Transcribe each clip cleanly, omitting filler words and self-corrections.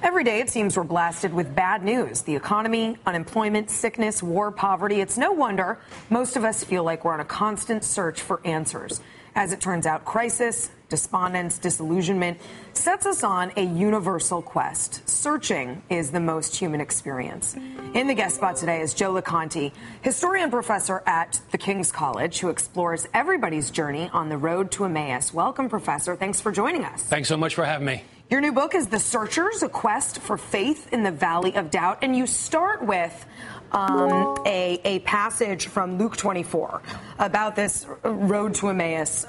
Every day, it seems we're blasted with bad news. The economy, unemployment, sickness, war, poverty. It's no wonder most of us feel like we're on a constant search for answers. As it turns out, crisis, despondence, disillusionment sets us on a universal quest. Searching is the most human experience. In the guest spot today is Joe Loconte, historian professor at the King's College, who explores everybody's journey on the road to Emmaus. Welcome, Professor. Thanks for joining us. Thanks so much for having me. Your new book is The Searchers, A Quest for Faith in the Valley of Doubt, and you start with a passage from Luke 24 about this road to Emmaus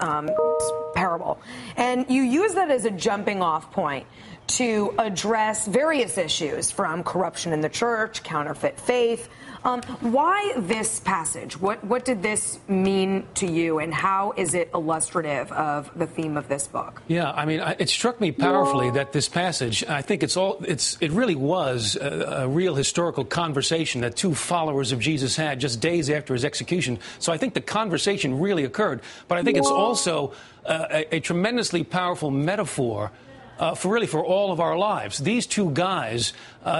parable. And you use that as a jumping off point to address various issues from corruption in the church, counterfeit faith. Why this passage? What did this mean to you, and how is it illustrative of the theme of this book? Yeah, I mean, it struck me powerfully that this passage, I think it really was a real historical conversation that two followers of Jesus had just days after his execution. So I think the conversation really occurred. But I think it's also a tremendously powerful metaphor for all of our lives. These two guys,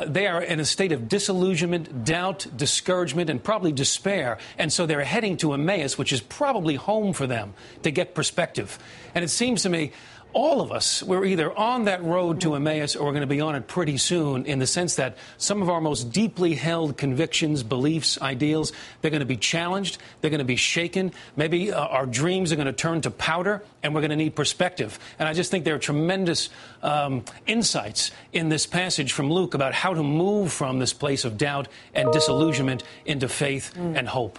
they are in a state of disillusionment, doubt, discouragement, and probably despair. And so they're heading to Emmaus, which is probably home for them, to get perspective. And it seems to me, all of us, we're either on that road to Emmaus or we're going to be on it pretty soon, in the sense that some of our most deeply held convictions, beliefs, ideals, they're going to be challenged, they're going to be shaken. Maybe our dreams are going to turn to powder, and we're going to need perspective. And I just think there are tremendous insights in this passage from Luke about how to move from this place of doubt and disillusionment into faith and hope.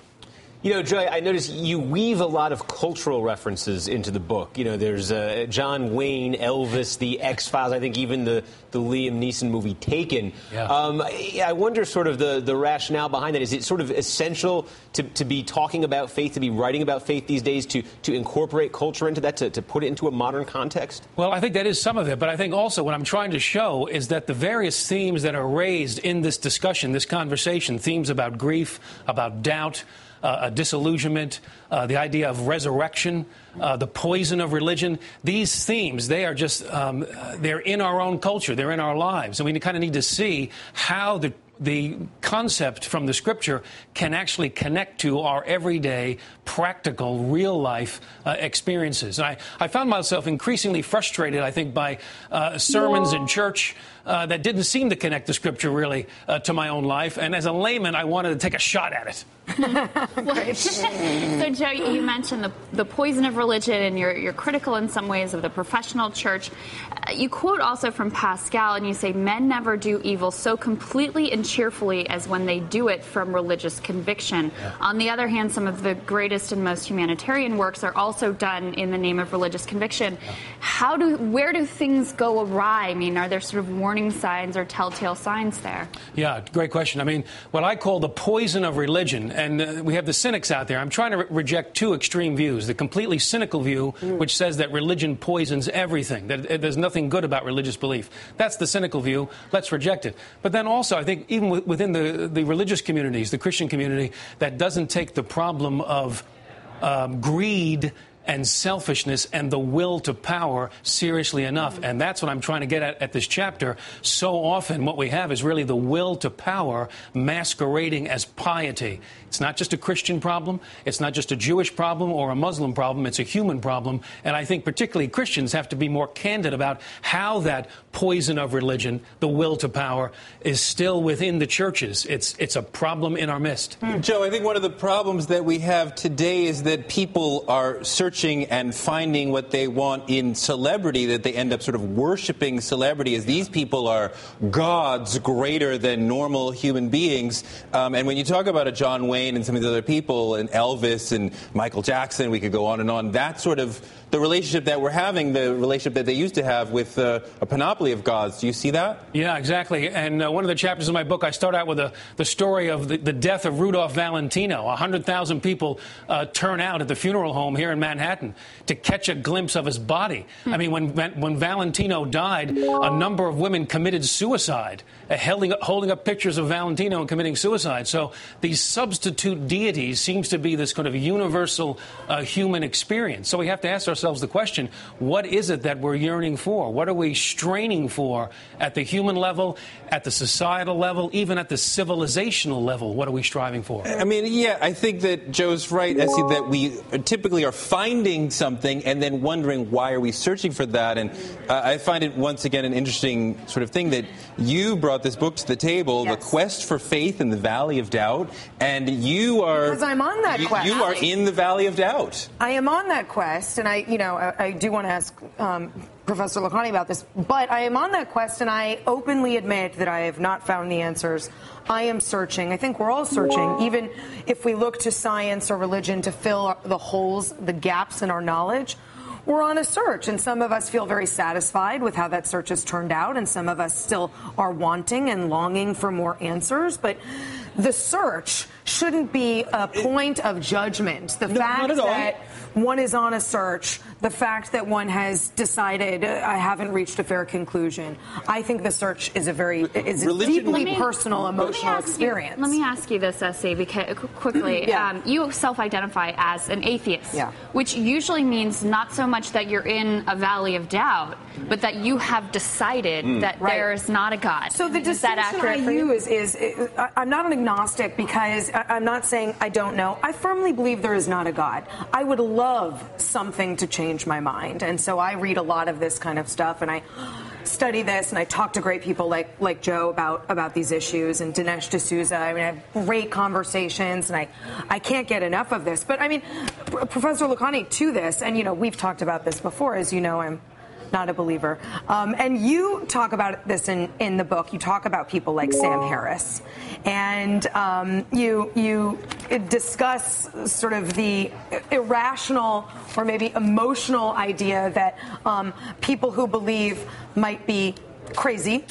You know, Joy, I noticed you weave a lot of cultural references into the book. You know, there's John Wayne, Elvis, the X-Files, I think even the Liam Neeson movie Taken. Yeah. I wonder sort of the rationale behind that. Is it sort of essential to be talking about faith, to be writing about faith these days, to incorporate culture into that, to put it into a modern context? Well, I think that is some of it. But I think also what I'm trying to show is that the various themes that are raised in this discussion, this conversation, themes about grief, about doubt, disillusionment, the idea of resurrection, the poison of religion. These themes, they are just, they're in our own culture. They're in our lives. And we kind of need to see how the concept from the Scripture can actually connect to our everyday, practical, real-life experiences. And I found myself increasingly frustrated, I think, by sermons in church that didn't seem to connect the Scripture really to my own life. And as a layman, I wanted to take a shot at it. So, Joe, you mentioned the poison of religion, and you're critical in some ways of the professional church. You quote also from Pascal, and you say, men never do evil so completely and cheerfully as when they do it from religious conviction. Yeah. On the other hand, some of the greatest and most humanitarian works are also done in the name of religious conviction. Yeah. Where do things go awry? I mean, are there sort of warning signs or telltale signs there? Yeah, great question. I mean, what I call the poison of religion, and we have the cynics out there. I'm trying to reject two extreme views. The completely cynical view, which says that religion poisons everything, that there's nothing good about religious belief. That's the cynical view. Let's reject it. But then also, I think even within the religious communities, the Christian community, that doesn't take the problem of greed and selfishness and the will to power seriously enough. And that's what I'm trying to get at this chapter. So often what we have is really the will to power masquerading as piety. It's not just a Christian problem. It's not just a Jewish problem or a Muslim problem. It's a human problem. And I think particularly Christians have to be more candid about how that poison of religion, the will to power, is still within the churches. It's a problem in our midst. Joe, I think one of the problems that we have today is that people are searching and finding what they want in celebrity, that they end up sort of worshiping celebrity as these people are gods greater than normal human beings. And when you talk about a John Wayne and some of the other people, and Elvis and Michael Jackson, we could go on and on. That's sort of the relationship that we're having, the relationship that they used to have with a panoply of gods. Do you see that? Yeah, exactly. And one of the chapters of my book, I start out with the story of the death of Rudolph Valentino. 100,000 people turn out at the funeral home here in Manhattan to catch a glimpse of his body. I mean, when Valentino died, a number of women committed suicide, holding up pictures of Valentino and committing suicide. So these substitute deities seems to be this kind of universal human experience. So we have to ask ourselves, ourselves the question, what is it that we're yearning for? What are we straining for at the human level, at the societal level, even at the civilizational level? What are we striving for? I mean, yeah, I think that Joe's right, Essie, that we typically are finding something and then wondering why are we searching for that. And I find it, once again, an interesting sort of thing that you brought this book to the table, yes. The Quest for Faith in the Valley of Doubt, and you are... Because I'm on that quest. You are in the Valley of Doubt. I am on that quest, and I do want to ask Professor Loconte about this, but I am on that quest, and I openly admit that I have not found the answers. I am searching. I think we're all searching, even if we look to science or religion to fill the holes, the gaps in our knowledge. We're on a search, and some of us feel very satisfied with how that search has turned out, and some of us still are wanting and longing for more answers. But the search shouldn't be a point of judgment. The fact that one is on a search, the fact that one has decided, I haven't reached a fair conclusion. I think the search is a deeply personal, emotional experience. Let me ask you this, Essie, because quickly. You self-identify as an atheist, which usually means not so much that you're in a valley of doubt, but that you have decided that there is not a God. So the distinction I use is I'm not an agnostic because I'm not saying I don't know. I firmly believe there is not a God. I would love something to change my mind, and so I read a lot of this kind of stuff, and I study this, and I talk to great people like Joe about these issues, and Dinesh D'Souza. I mean, I have great conversations, and I can't get enough of this. But I mean, Professor Loconte, to this, and we've talked about this before, as you know, I'm not a believer. And you talk about this in the book. You talk about people like Sam Harris, and you discuss sort of the irrational or maybe emotional idea that people who believe might be crazy.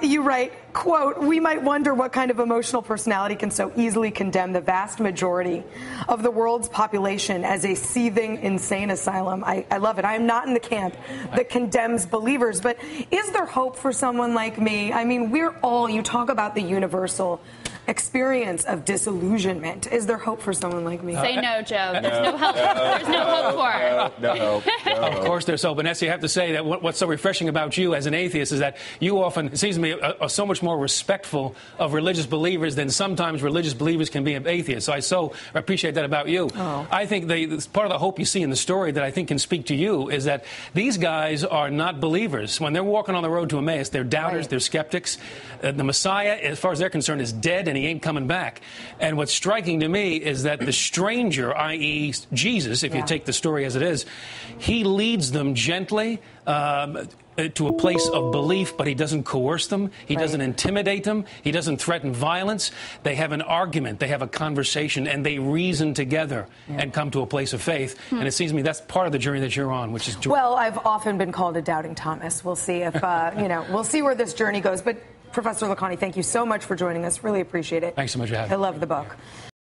You write, quote, "We might wonder what kind of emotional personality can so easily condemn the vast majority of the world's population as a seething, insane asylum." I love it. I am not in the camp that condemns believers, but is there hope for someone like me? I mean, you talk about the universal experience of disillusionment. Is there hope for someone like me? Say no, Joe. There's no hope. There's no hope for it. No. Of course there's hope. And Essie, I have to say that what's so refreshing about you as an atheist is that you often, it seems to me, are so much more respectful of religious believers than sometimes religious believers can be of atheists. So I so appreciate that about you. I think part of the hope you see in the story that I think can speak to you is that these guys are not believers. When they're walking on the road to Emmaus, they're doubters, they're skeptics. The Messiah, as far as they're concerned, is dead, and he ain't coming back. And what's striking to me is that the stranger, i.e. Jesus, if you take the story as it is, he leads them gently to a place of belief, but he doesn't coerce them. He doesn't intimidate them. He doesn't threaten violence. They have an argument. They have a conversation, and they reason together and come to a place of faith. And it seems to me that's part of the journey that you're on, which is... Well, I've often been called a doubting Thomas. We'll see if, we'll see where this journey goes. But Professor Loconte, thank you so much for joining us. Really appreciate it. Thanks so much for having me. I love the book.